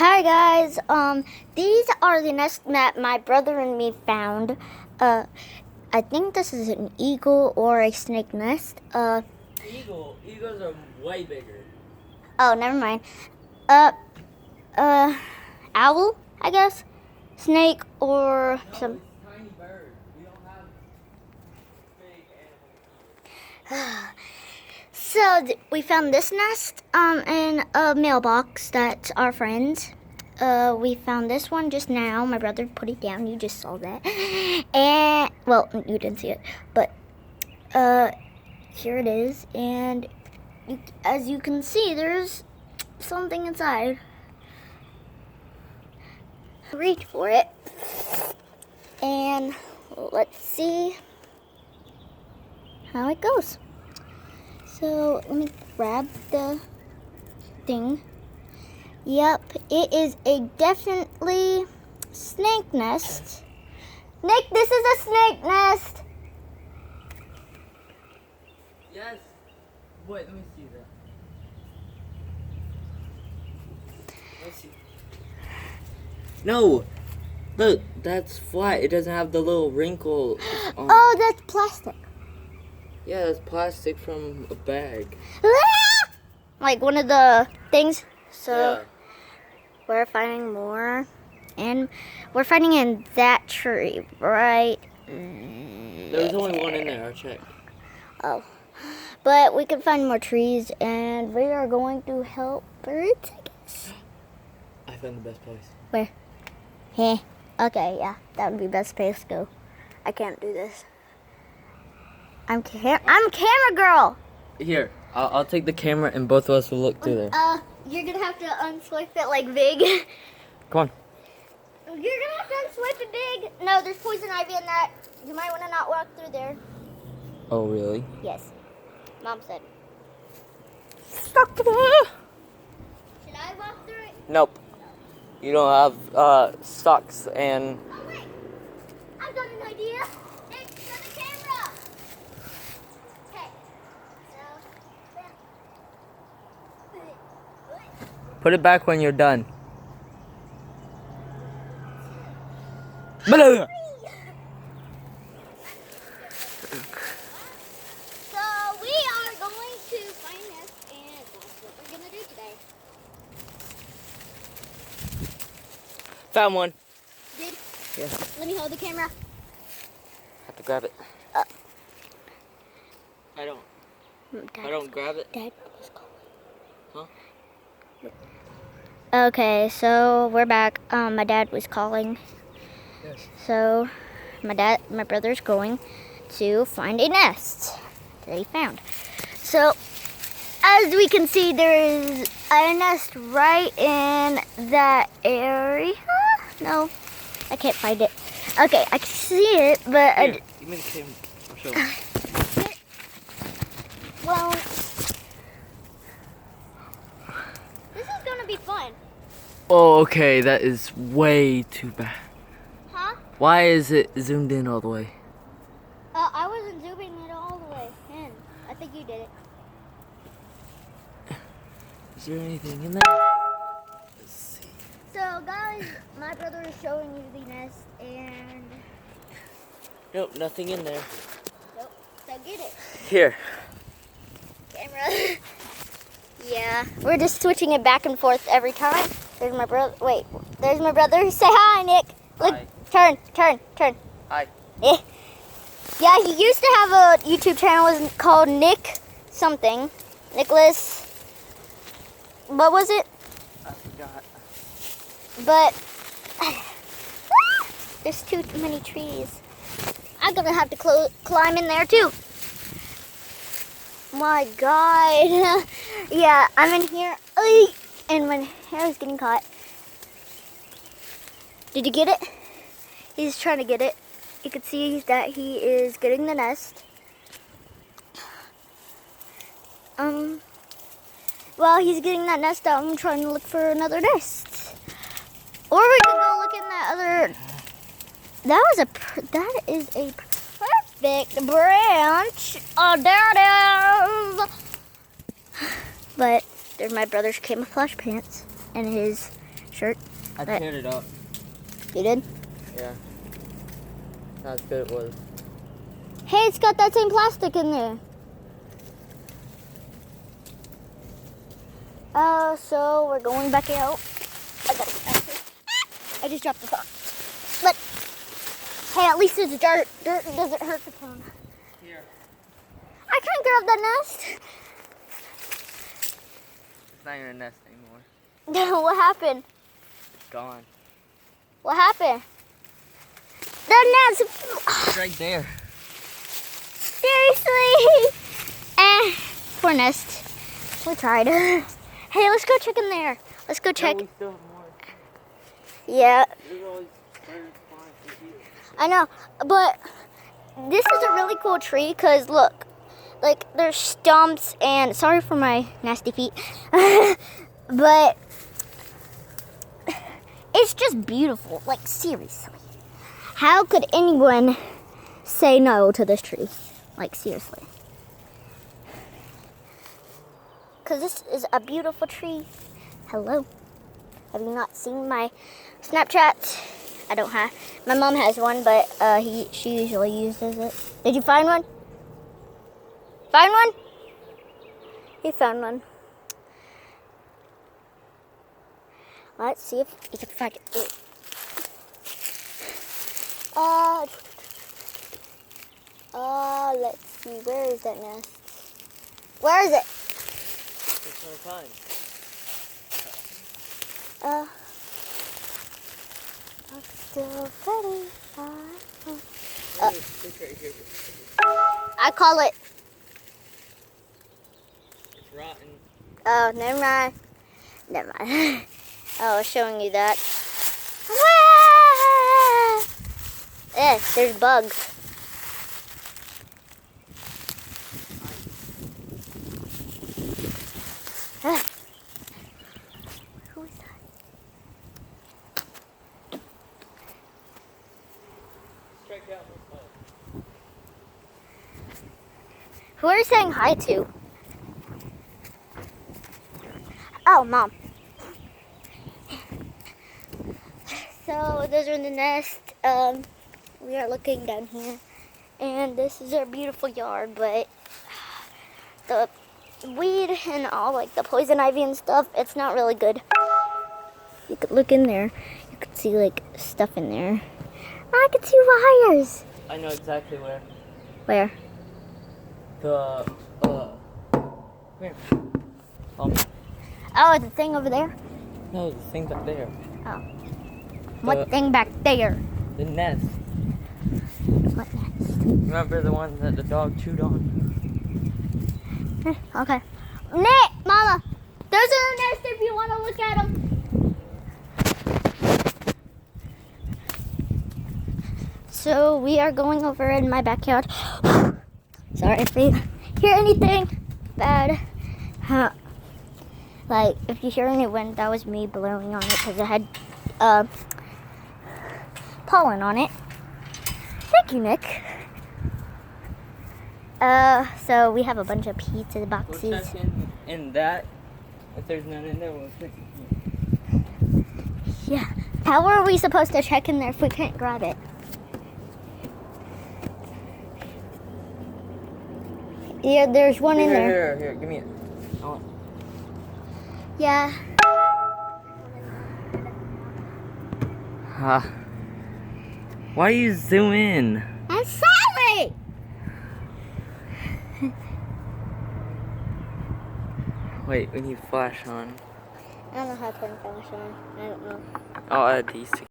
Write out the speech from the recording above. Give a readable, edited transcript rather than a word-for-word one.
Hi guys, these are the nests that my brother and me found. I think this is an eagle or a snake nest. Eagles are way bigger. Oh, never mind. Owl, I guess. Snake or No, some. it's tiny birds. We don't have big animals. So we found this nest in a mailbox that's our friend's. We found this one just now. My brother put it down. You just saw that. And well, you didn't see it, but here it is. And as you can see, there's something inside. Reach for it, and let's see how it goes. So let me grab the thing. Yep, it is a definitely snake nest. Nick, this is a snake nest. Yes. Wait, let me see that. Let's see. No. Look, that's flat. It doesn't have the little wrinkle on. Oh, that's plastic. Yeah, that's plastic from a bag. Like one of the things. So Yeah. we're finding more. And we're finding in that tree, right? There was only one in there. I checked. Oh. But we can find more trees, and we are going to help birds, I guess. I found the best place. Where? Hey. Okay, yeah. That would be best place to go. I can't do this. I'm camera girl. Here, I'll take the camera and both of us will look through there. You're gonna have to unswipe it like big. Come on. You're gonna have to unswipe it big. No, there's poison ivy in that. You might want to not walk through there. Oh, really? Yes. Mom said. Stuck to there. Should I walk through it? Nope. You don't have socks and. Oh wait, I've got an idea. Nick, for the camera. Okay. So. Put it back when you're done. Blah. So we are going to find this, and that's what we're gonna do today. Found one. Did? Yeah. Let me hold the camera. Have to grab it. I don't grab it. Dad was calling. Huh? Okay, so we're back. My dad was calling. Yes. So my brother's going to find a nest that he found. So as we can see, there is a nest right in that area. No, I can't find it. Okay, I can see it, but Here, give me the camera. I'll show you. well, this is gonna be fun. Oh, okay. That is way too bad. Huh? Why is it zoomed in all the way? I wasn't zooming it all the way in. I think you did it. Is there anything in there? Let's see. So guys, my brother is showing you the nest, and Nope, nothing in there. nope. So get it, Here. camera. Yeah, we're just switching it back and forth every time. There's my brother. Wait, there's my brother. Say hi, Nick. Look, Hi. turn. Hi. Eh. Yeah, he used to have a YouTube channel was called Nick something. Nicholas. What was it? I forgot. But there's too many trees. I'm gonna have to climb in there too. My God. Yeah, I'm in here. And my hair is getting caught. Did you get it? He's trying to get it. You can see that he is getting the nest. While he's getting that nest out, I'm trying to look for another nest. Or we could go look in that other. That is a perfect branch. Oh, there it is. But there's my brother's camouflage pants and his shirt. I Right. teared it up. You did? Yeah. Not as good it was. Hey, it's got that same plastic in there. So we're going back out. I just dropped the phone. But hey, at least it's dirt. Dirt doesn't hurt the phone. Here. I can't grab that nest. It's not even a nest anymore. What happened? It's gone. What happened? The nest. It's right there. Seriously? Poor nest. We tried. Hey, let's go check in there. Let's go check. No, we still have more. Yeah, There's always birds flying through here. I know. But this is a really cool tree because look, like there's stumps and sorry for my nasty feet. But it's just beautiful. Like seriously. How could anyone say no to this tree? Like seriously. Because this is a beautiful tree. Hello. Have you not seen my Snapchat? I don't have. My mom has one, but she usually uses it. Did you find one? Find one? He found one. Let's see if you can find it. Let's see. Where is that nest? Where is it? It's no time. I'm still ready. It's right here. I call it. It's rotten. Oh, never mind. Never mind. I was showing you that. There's bugs. Who is that? Strike out this way. Who are you saying hi to? Oh, Mom. So those are the nest. We are looking down here, and this is our beautiful yard. But the weed and all, like the poison ivy and stuff, it's not really good. You could look in there. You could see like stuff in there. I could see wires. I know exactly where. Where? The where? Oh, the thing over there. No, the thing back there. Oh. What thing back there? The nest. What nest? Remember the one that the dog chewed on? Okay. Nick, Mama, those are the nests if you want to look at them. So we are going over in my backyard. Sorry if you hear anything bad. Like if you hear any wind, that was me blowing on it because it had pollen on it. Thank you, Nick. So we have a bunch of pizza We'll boxes. check in that. If there's none in there, we'll check it. Yeah. How are we supposed to check in there if we can't grab it? Yeah, there's one in there. Here, give me it. Yeah. Why you zoom in? I'm sorry. Wait, we need flash on. I don't know how to turn flash on. I don't know. I'll add these two.